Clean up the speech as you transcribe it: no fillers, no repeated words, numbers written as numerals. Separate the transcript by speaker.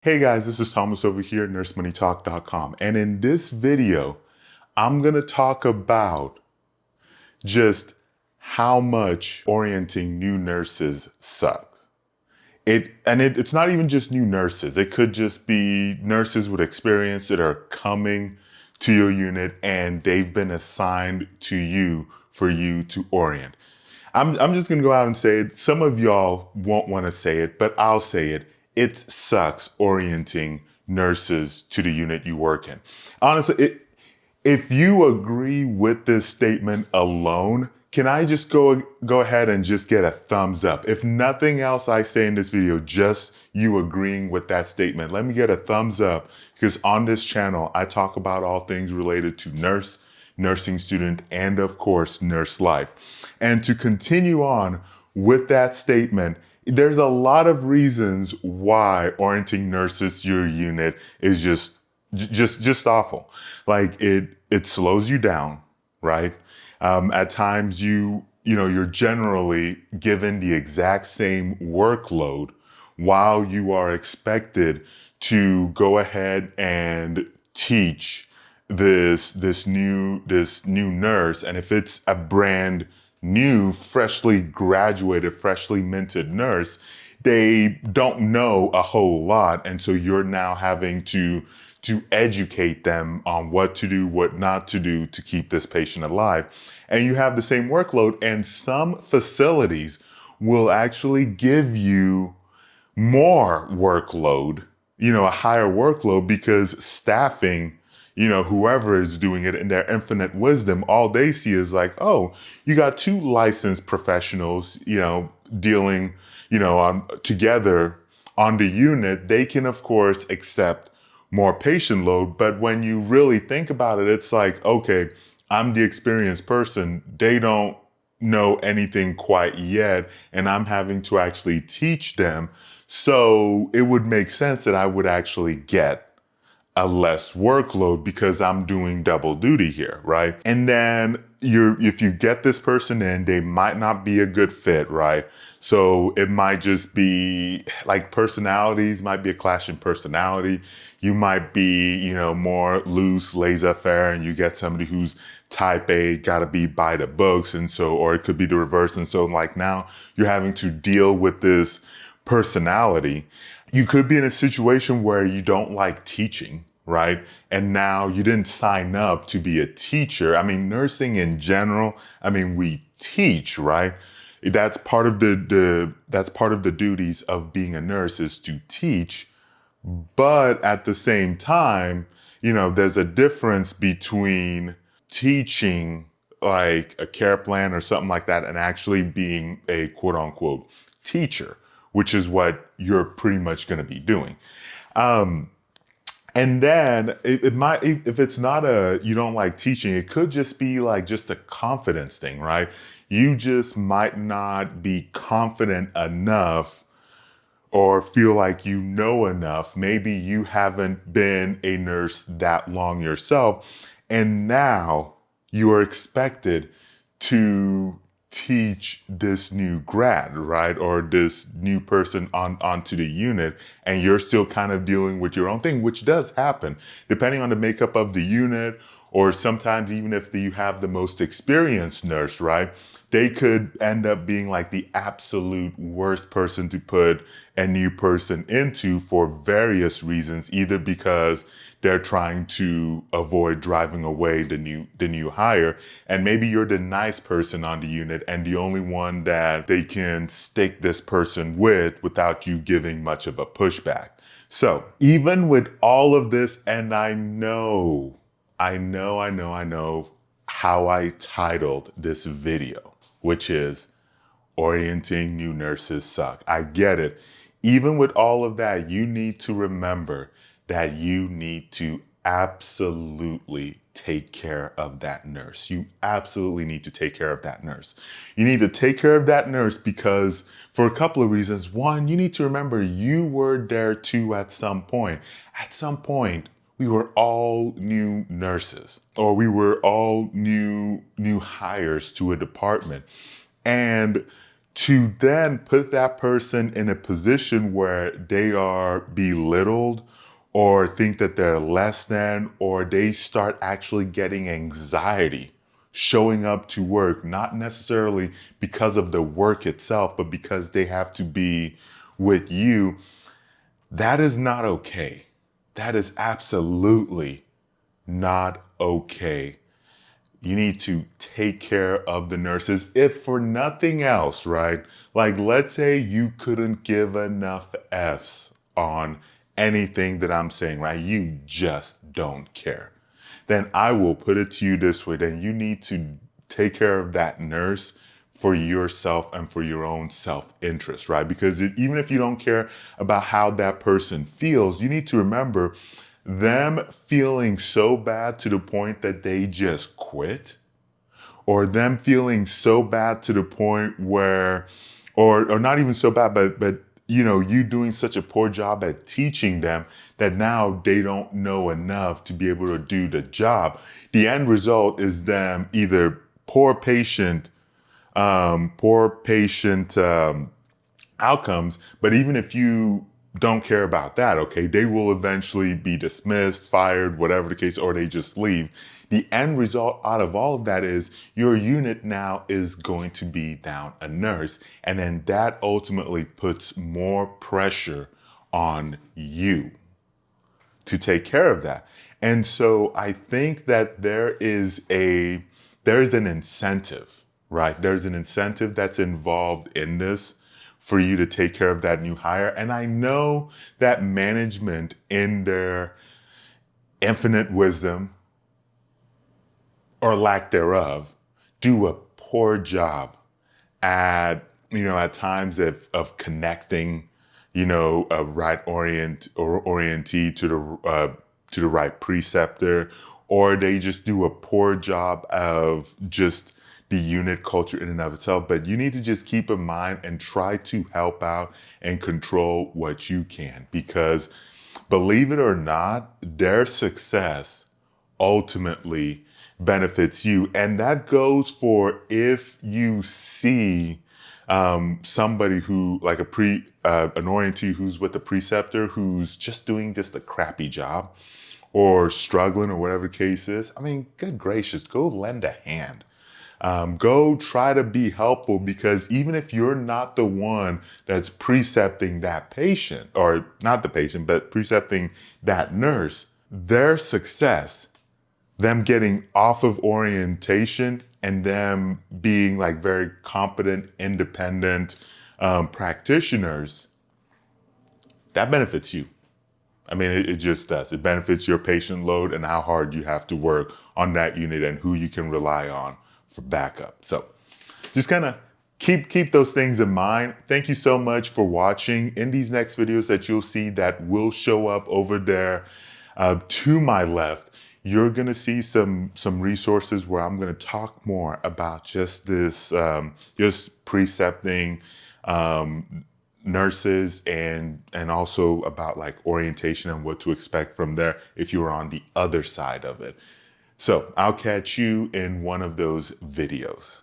Speaker 1: Hey guys, this is Thomas over here at NurseMoneyTalk.com. And in this video, I'm going to talk about just how much orienting new nurses sucks. It's not even just new nurses. It could just be nurses with experience that are coming to your unit and they've been assigned to you for you to orient. I'm just gonna go out and say it. Some of y'all won't want to say it, but I'll say it. It sucks orienting nurses to the unit you work in. Honestly, if you agree with this statement alone, can I just go ahead and just get a thumbs up? If nothing else I say in this video, just you agreeing with that statement, let me get a thumbs up, because on this channel, I talk about all things related to nursing student, and of course, nurse life. And to continue on with that statement, there's a lot of reasons why orienting nurses to your unit is just awful. Like it slows you down, right? At times you're generally given the exact same workload while you are expected to go ahead and teach this new nurse. And if it's a brand new, freshly graduated, freshly minted nurse, they don't know a whole lot, and so you're now having to educate them on what to do, what not to do to keep this patient alive. And you have the same workload, and some facilities will actually give you more workload, a higher workload, because staffing, whoever is doing it in their infinite wisdom, all they see is like, oh, you got two licensed professionals, dealing, together on the unit. They can, of course, accept more patient load. But when you really think about it, it's like, okay, I'm the experienced person. They don't know anything quite yet, and I'm having to actually teach them. So it would make sense that I would actually get a less workload because I'm doing double duty here, right? And then if you get this person in, they might not be a good fit, right? So it might just be like personalities, might be a clash in personality. You might be, more loose, laissez-faire, and you get somebody who's type A, gotta be by the books. And so, or it could be the reverse. And so like now you're having to deal with this personality. You could be in a situation where you don't like teaching, right? And now you didn't sign up to be a teacher. I mean, nursing in general, I mean, we teach, right? That's part of that's part of the duties of being a nurse, is to teach. But at the same time, there's a difference between teaching like a care plan or something like that and actually being a quote unquote teacher, which is what you're pretty much going to be doing. And then it might, if it's not you don't like teaching, it could just be like just a confidence thing, right? You just might not be confident enough or feel like you know enough. Maybe you haven't been a nurse that long yourself, and now you are expected to teach this new grad, right? Or this new person onto the unit, and you're still kind of dealing with your own thing, which does happen depending on the makeup of the unit, or sometimes even if you have the most experienced nurse, right? They could end up being like the absolute worst person to put a new person into for various reasons, either because they're trying to avoid driving away the new hire, and maybe you're the nice person on the unit and the only one that they can stick this person with without you giving much of a pushback. So even with all of this, and I know how I titled this video, which is Orienting New Nurses Suck. I get it. Even with all of that, you need to remember that you need to absolutely take care of that nurse. You absolutely need to take care of that nurse. You need to take care of that nurse because for a couple of reasons. One, you need to remember you were there too at some point. At some point, we were all new nurses, or we were all new hires to a department. And to then put that person in a position where they are belittled or think that they're less than, or they start actually getting anxiety showing up to work, not necessarily because of the work itself, but because they have to be with you, that is not okay. That is absolutely not okay. You need to take care of the nurses, if for nothing else, right? Like, let's say you couldn't give enough F's on anything that I'm saying, right? You just don't care. Then I will put it to you this way, then you need to take care of that nurse for yourself and for your own self-interest, right? Because even if you don't care about how that person feels, you need to remember them feeling so bad to the point that they just quit, or them feeling so bad to the point where, or not even so bad, but you doing such a poor job at teaching them that now they don't know enough to be able to do the job. The end result is them either poor patient outcomes. But even if you don't care about that, okay, they will eventually be dismissed, fired, whatever the case, or they just leave. The end result out of all of that is your unit now is going to be down a nurse. And then that ultimately puts more pressure on you to take care of that. And so I think that there's an incentive, right? There's an incentive that's involved in this for you to take care of that new hire. And I know that management, in their infinite wisdom or lack thereof, do a poor job at times of connecting, a right orientee to the right preceptor, or they just do a poor job of just the unit culture in and of itself. But you need to just keep in mind and try to help out and control what you can, because believe it or not, their success ultimately benefits you. And that goes for if you see somebody who, like an orientee who's with a preceptor who's just a crappy job or struggling or whatever the case is. I mean, good gracious, go lend a hand. Go try to be helpful, because even if you're not the one that's precepting that patient, or not the patient, but precepting that nurse, their success, them getting off of orientation and them being like very competent, independent practitioners, that benefits you. I mean, it just does. It benefits your patient load and how hard you have to work on that unit and who you can rely on for backup. So just kind of keep those things in mind. Thank you so much for watching. In these next videos that you'll see that will show up over there to my left, you're going to see some resources where I'm going to talk more about just this, just precepting nurses, and also about like orientation and what to expect from there if you're on the other side of it. So I'll catch you in one of those videos.